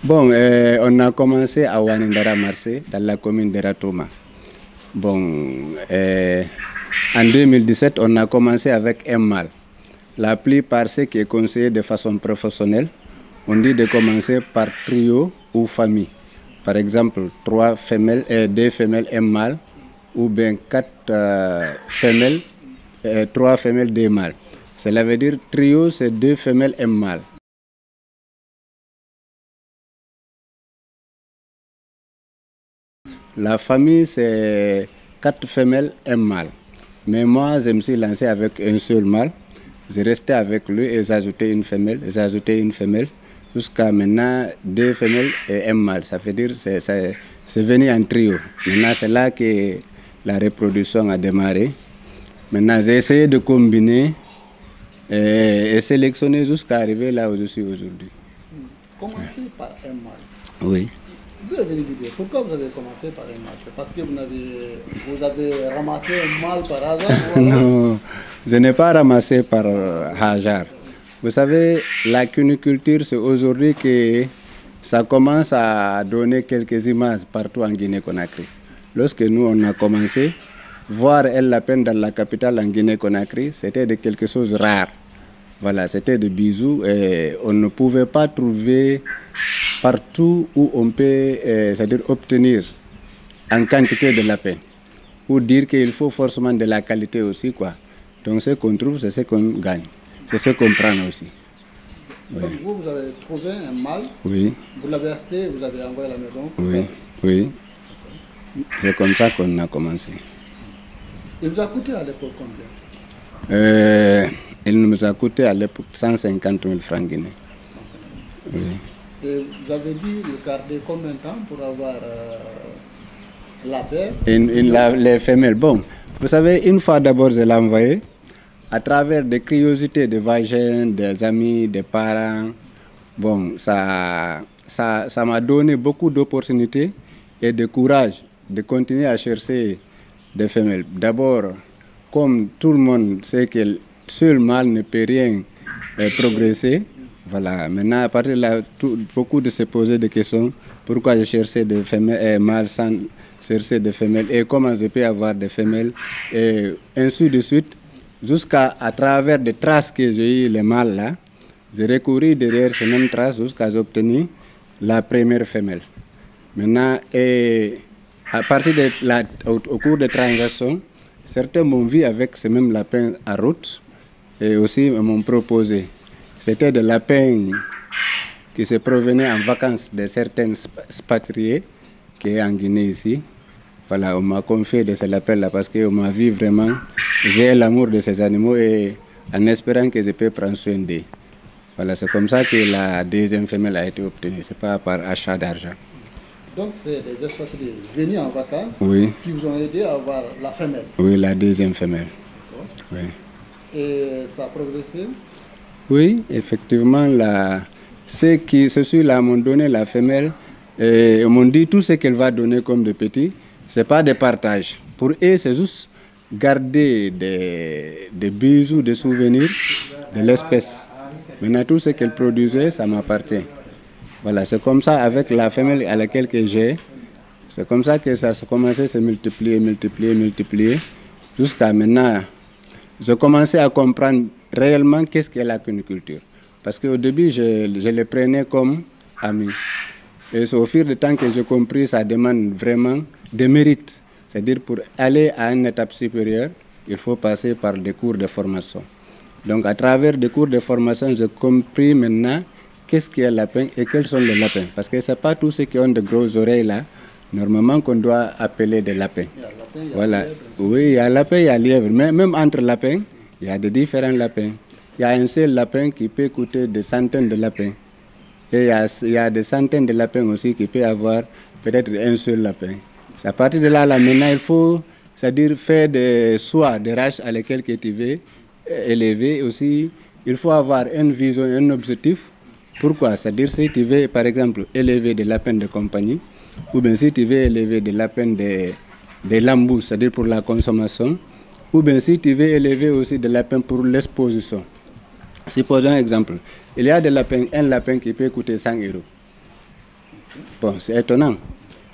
Bon, on a commencé à Wanindara Marseille, dans la commune de Ratoma. Bon, en 2017, on a commencé avec un mâle. La plupart, ce qui est conseillé de façon professionnelle, on dit de commencer par trio ou famille. Par exemple, 2 femelles, un mâle, ou bien 4 femelles, 3 femelles, 2 mâles. Cela veut dire trio, c'est 2 femelles, un mâle. La famille, c'est 4 femelles, un mâle. Mais moi, je me suis lancé avec un seul mâle. J'ai resté avec lui et j'ai ajouté une femelle. Jusqu'à maintenant 2 femelles et un mâle. Ça veut dire que c'est venu en trio. Maintenant, c'est là que la reproduction a démarré. Maintenant, j'ai essayé de combiner et sélectionner jusqu'à arriver là où je suis aujourd'hui. Commencer par un mâle. Oui. Vous avez une idée. Pourquoi vous avez commencé par un mâle? C'est parce que vous avez ramassé un mâle par hasard? Non, je n'ai pas ramassé par hasard. Vous savez, la cuniculture, c'est aujourd'hui que ça commence à donner quelques images partout en Guinée-Conakry. Lorsque nous, on a commencé, voir un lapin dans la capitale en Guinée-Conakry, c'était de quelque chose de rare. Voilà, c'était des bijoux et on ne pouvait pas trouver partout où on peut c'est-à-dire obtenir en quantité de lapins. Pour dire qu'il faut forcément de la qualité aussi, quoi. Donc ce qu'on trouve, c'est ce qu'on gagne. C'est ce qu'on prend aussi. Oui. Donc vous avez trouvé un mâle, oui. Vous l'avez acheté, vous avez envoyé à la maison. Oui, oui. C'est comme ça qu'on a commencé. Il vous a coûté à l'époque combien? Il nous a coûté à l'époque 150 000 francs guinéens. Oui. Et vous avez dû le garder combien de temps pour avoir la paire? Les femelles. Bon, vous savez, une fois d'abord, je l'ai envoyé à travers des curiosités de vagins, des amis, des parents. Bon, ça m'a donné beaucoup d'opportunités et de courage de continuer à chercher des femelles. D'abord, comme tout le monde sait que seul mâle ne peut rien progresser, voilà. Maintenant, à partir de là, beaucoup de se poser des questions. Pourquoi je cherchais des femelles mâles sans chercher des femelles et comment je peux avoir des femelles et ainsi de suite. Jusqu'à travers des traces que j'ai eues, les mâles là, j'ai recouru derrière ces mêmes traces jusqu'à obtenir la première femelle. Maintenant, à partir de au cours des transactions, certains m'ont vu avec ces mêmes lapins à route et aussi m'ont proposé. C'était des lapins qui se provenaient en vacances de certains expatriés qui est en Guinée ici. Voilà, on m'a confié de ces lapins-là parce qu'on m'a vu vraiment, j'ai l'amour de ces animaux et en espérant que je peux prendre soin d'eux. Voilà, c'est comme ça que la deuxième femelle a été obtenue, ce n'est pas par achat d'argent. Donc c'est des expatriés venus en vacances qui vous ont aidé à avoir la femelle? Oui, la deuxième femelle. Oui. Et ça a progressé? Oui, effectivement, ceux-là m'ont donné la femelle et m'ont dit tout ce qu'elle va donner comme de petits, ce n'est pas des partages. Pour eux, c'est juste garder des bijoux, des souvenirs de l'espèce. Maintenant, tout ce qu'elle produisait, ça m'appartient. Voilà, c'est comme ça avec la femelle à laquelle j'ai, c'est comme ça que ça a commencé à se multiplier, jusqu'à maintenant. J'ai commencé à comprendre réellement qu'est-ce qu'est la cuniculture. Parce qu'au début, je les prenais comme amis. Et c'est au fil du temps que j'ai compris ça demande vraiment des mérites. C'est-à-dire pour aller à une étape supérieure, il faut passer par des cours de formation. Donc à travers des cours de formation, j'ai compris maintenant qu'est-ce qu'est un lapin et quels sont les lapins. Parce que ce n'est pas tous ceux qui ont de grosses oreilles là, normalement qu'on doit appeler des lapins. Voilà. Oui, il y a lapin, il y a lièvre. Mais même entre lapins, il y a de différents lapins. Il y a un seul lapin qui peut coûter des centaines de lapins. Et il y a des centaines de lapins aussi qui peuvent avoir peut-être un seul lapin. À partir de là, maintenant, il faut, c'est-à-dire faire des soies, des races à lesquelles tu veux élever. Aussi, il faut avoir une vision, un objectif. Pourquoi? C'est-à-dire si tu veux, par exemple, élever des lapins de compagnie, ou bien si tu veux élever des lapins des lambous, c'est-à-dire pour la consommation, ou bien si tu veux élever aussi des lapins pour l'exposition. Supposons un exemple, il y a un lapin qui peut coûter 100 €. Bon, c'est étonnant.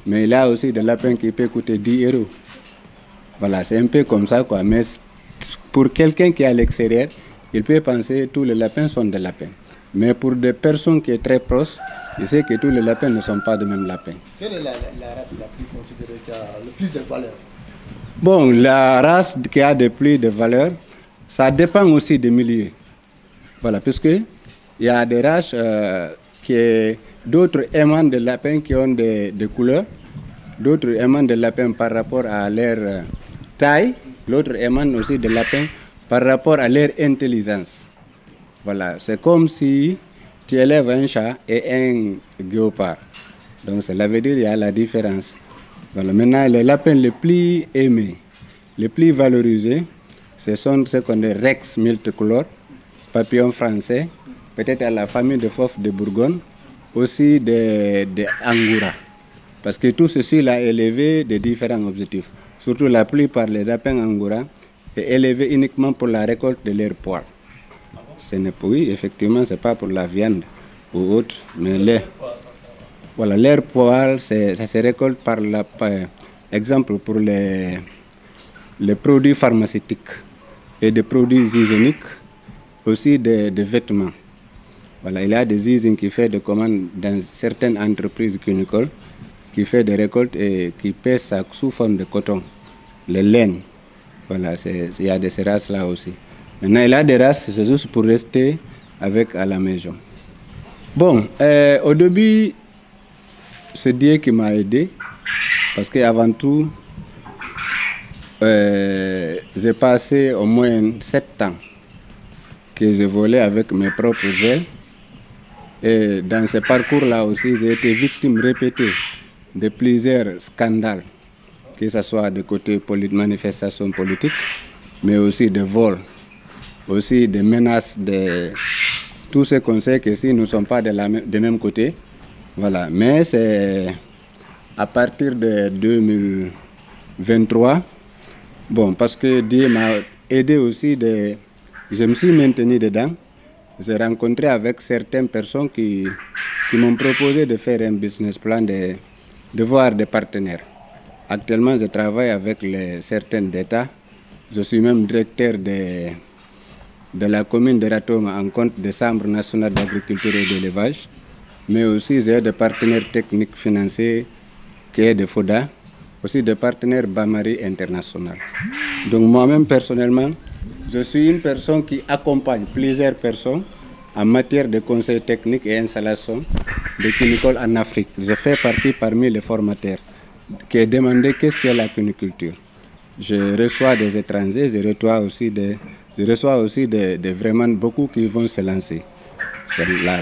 Mais il y a aussi des lapins qui peuvent coûter 10 euros. Voilà, c'est un peu comme ça, quoi. Mais pour quelqu'un qui est à l'extérieur, il peut penser que tous les lapins sont des lapins. Mais pour des personnes qui sont très proches, il sait que tous les lapins ne sont pas de même lapin. Quelle est la race la plus considérée qui a le plus de valeur? Bon, la race qui a le plus de valeur, ça dépend aussi des milieux. Voilà, puisque il y a des races d'autres aimants de lapins qui ont des couleurs, d'autres aimants de lapins par rapport à leur taille, l'autre aimant aussi de lapins par rapport à leur intelligence. Voilà, c'est comme si tu élèves un chat et un guépard. Donc cela veut dire qu'il y a la différence. Voilà, maintenant, les lapins les plus aimés, les plus valorisés, ce sont ce qu'on dit Rex multicolores, papillons français, peut-être à la famille de Fauves de Bourgogne, aussi des Angora. Parce que tout ceci l'a élevé de différents objectifs. Surtout la plupart des lapins Angora est élevé uniquement pour la récolte de leurs poils. Ce n'est pas, oui, effectivement, ce n'est pas pour la viande ou autre, mais voilà, leurs poils, ça se récolte par exemple pour les produits pharmaceutiques et des produits hygiéniques, aussi des vêtements. Voilà, il y a des usines qui font des commandes dans certaines entreprises cunicoles, qui font des récoltes et qui pèsent ça sous forme de coton, les laines. Voilà, il y a de ces races-là aussi. Maintenant, il y a des races, c'est juste pour rester avec à la maison. Bon, au début, c'est Dieu qui m'a aidé, parce qu'avant tout, j'ai passé au moins 7 ans que je volais avec mes propres ailes. Et dans ce parcours-là aussi, j'ai été victime répétée de plusieurs scandales, que ce soit de côté manifestations politiques, mais aussi de vols, aussi des menaces, de tout ce qu'on sait que si nous ne sommes pas de même côté. Voilà. Mais c'est à partir de 2023, bon, parce que Dieu m'a aidé aussi, je me suis maintenu dedans. J'ai rencontré avec certaines personnes qui m'ont proposé de faire un business plan, de voir des partenaires. Actuellement, je travaille avec certains d'États. Je suis même directeur de la commune de Ratoma en compte de Chambre nationale d'agriculture et d'élevage. Mais aussi, j'ai des partenaires techniques financiers qui est de FODA, aussi des partenaires Bamari International. Donc moi-même, personnellement, je suis une personne qui accompagne plusieurs personnes en matière de conseil technique et installation de cunicoles en Afrique. Je fais partie parmi les formateurs qui ont demandé qu'est-ce qu'est la cuniculture. Je reçois des étrangers, je reçois aussi vraiment beaucoup qui vont se lancer. C'est là.